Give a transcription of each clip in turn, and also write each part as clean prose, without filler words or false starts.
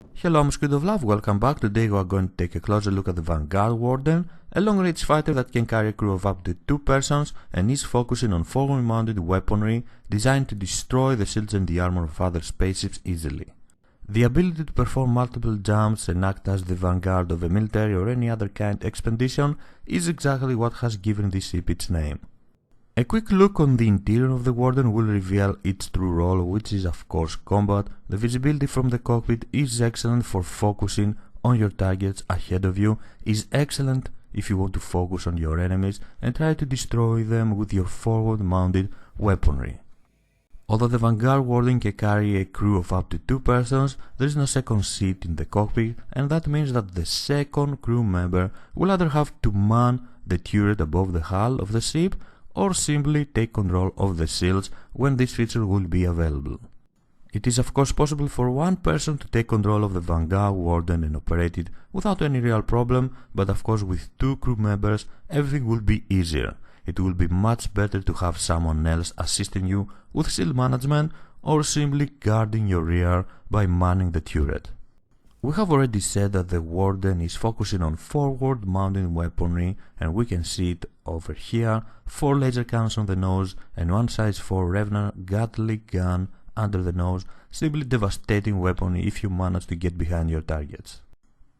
Hello, I'm SquidofLove, welcome back. Today we are going to take a closer look at the Vanguard Warden, a long-range fighter that can carry a crew of up to 2 persons and is focusing on forward-mounted weaponry designed to destroy the shields and the armor of other spaceships easily. The ability to perform multiple jumps and act as the vanguard of a military or any other kind expedition is exactly what has given this ship its name. A quick look on the interior of the Warden will reveal its true role, which is of course combat. The visibility from the cockpit is excellent for focusing on your targets ahead of you, is excellent if you want to focus on your enemies and try to destroy them with your forward-mounted weaponry. Although the Vanguard Warden can carry a crew of up to 2 persons, there is no second seat in the cockpit, and that means that the second crew member will either have to man the turret above the hull of the ship or simply take control of the shields when this feature will be available. It is of course possible for one person to take control of the Vanguard Warden and operate it without any real problem, but of course with 2 crew members everything will be easier. It will be much better to have someone else assisting you with shield management or simply guarding your rear by manning the turret. We have already said that the Warden is focusing on forward-mounted weaponry, and we can see it over here: 4 laser cannons on the nose and one size 4 Revenant Gatling gun under the nose, simply devastating weapon if you manage to get behind your targets.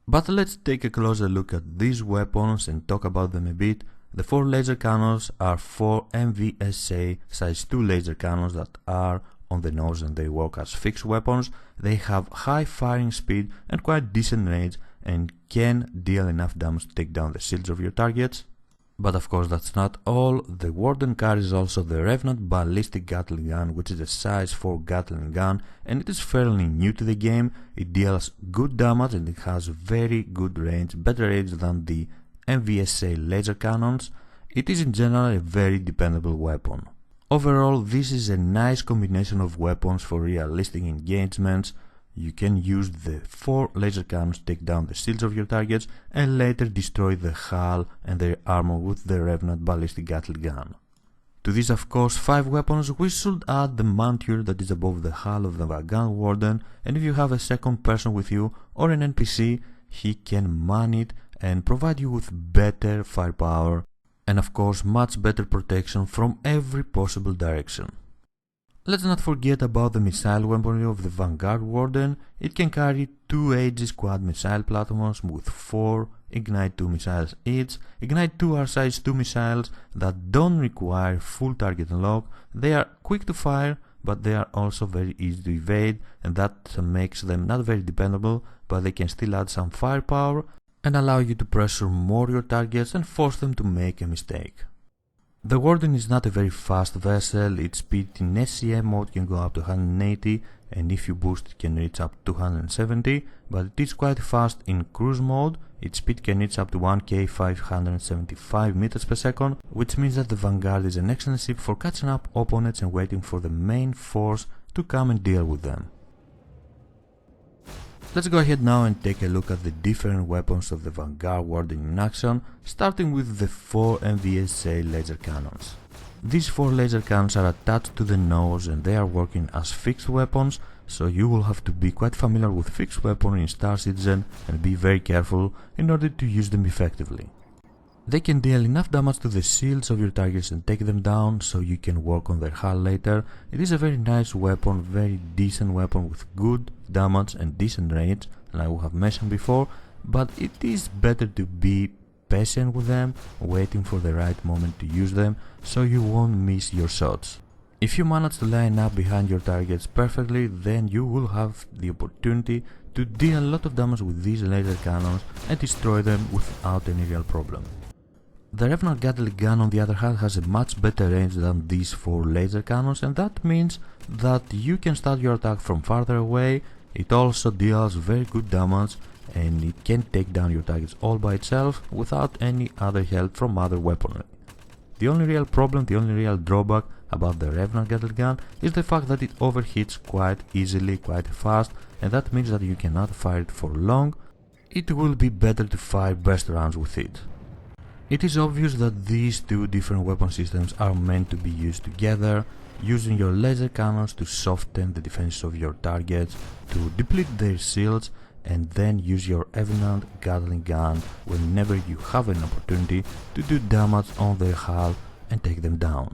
But let's take a closer look at these weapons and talk about them a bit. The 4 laser cannons are 4 MVSA size 2 laser cannons that are on the nose and they work as fixed weapons. They have high firing speed and quite decent range and can deal enough damage to take down the shields of your targets. But of course that's not all. The Warden carries also the Revenant ballistic Gatling gun, which is a size 4 Gatling gun, and it is fairly new to the game. It deals good damage and it has very good range, better range than the MVSA laser cannons. It is in general a very dependable weapon. Overall, this is a nice combination of weapons for realistic engagements. You can use the 4 laser cannons to take down the shields of your targets and later destroy the hull and their armor with the Revenant ballistic Gatling gun. To these of course 5 weapons we should add the man turret that is above the hull of the Vanguard Warden, and if you have a second person with you or an NPC, he can man it and provide you with better firepower and of course much better protection from every possible direction. Let's not forget about the missile weaponry of the Vanguard Warden. It can carry 2 Aegis quad missile platforms with 4 Ignite 2 missiles each. Ignite 2 are size 2 missiles that don't require full target unlock. They are quick to fire, but they are also very easy to evade, and that makes them not very dependable, but they can still add some firepower and allow you to pressure more your targets and force them to make a mistake. The Warden is not a very fast vessel. Its speed in SCM mode can go up to 180, and if you boost it can reach up to 270, but it is quite fast in cruise mode. Its speed can reach up to 1,575 meters per second, which means that the Vanguard is an excellent ship for catching up opponents and waiting for the main force to come and deal with them. Let's go ahead now and take a look at the different weapons of the Vanguard Warden in action, starting with the 4 MVSA laser cannons. These 4 laser cannons are attached to the nose and they are working as fixed weapons, so you will have to be quite familiar with fixed weaponry in Star Citizen and be very careful in order to use them effectively. They can deal enough damage to the shields of your targets and take them down so you can work on their hull later. It is a very nice weapon, very decent weapon with good damage and decent range, like we have mentioned before, but it is better to be patient with them, waiting for the right moment to use them so you won't miss your shots. If you manage to line up behind your targets perfectly, then you will have the opportunity to deal a lot of damage with these laser cannons and destroy them without any real problem. The Revenant Gatling gun on the other hand has a much better range than these 4 laser cannons, and that means that you can start your attack from farther away. It also deals very good damage and it can take down your targets all by itself without any other help from other weaponry. The only real problem, the only real drawback about the Revenant Gatling gun is the fact that it overheats quite easily, quite fast, and that means that you cannot fire it for long. It will be better to fire burst rounds with it. It is obvious that these 2 different weapon systems are meant to be used together, using your laser cannons to soften the defense of your targets, to deplete their shields, and then use your evident Gatling gun whenever you have an opportunity to do damage on their hull and take them down.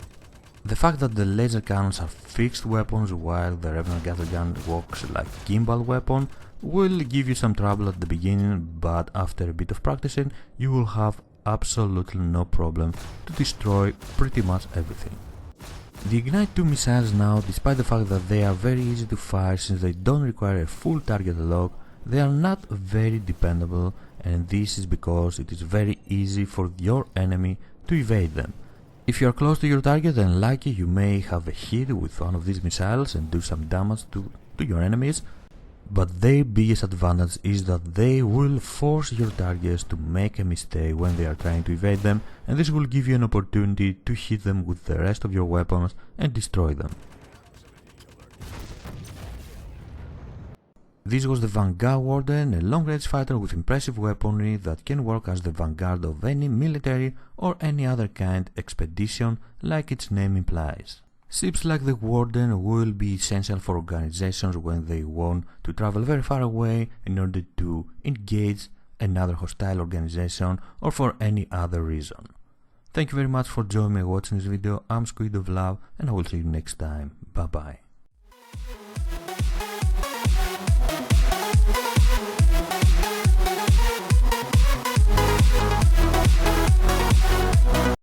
The fact that the laser cannons are fixed weapons while the Revenant Gatling gun works like gimbal weapon will give you some trouble at the beginning, but after a bit of practicing you will have absolutely no problem to destroy pretty much everything. The Ignite 2 missiles now, despite the fact that they are very easy to fire since they don't require a full target lock, they are not very dependable, and this is because it is very easy for your enemy to evade them. If you are close to your target and lucky, you may have a hit with one of these missiles and do some damage to your enemies, but their biggest advantage is that they will force your targets to make a mistake when they are trying to evade them, and this will give you an opportunity to hit them with the rest of your weapons and destroy them. This was the Vanguard Warden, a long-range fighter with impressive weaponry that can work as the vanguard of any military or any other kind expedition like its name implies. Ships like the Warden will be essential for organizations when they want to travel very far away in order to engage another hostile organization or for any other reason. Thank you very much for joining me watching this video. I'm SquidofLove and I will see you next time. Bye bye.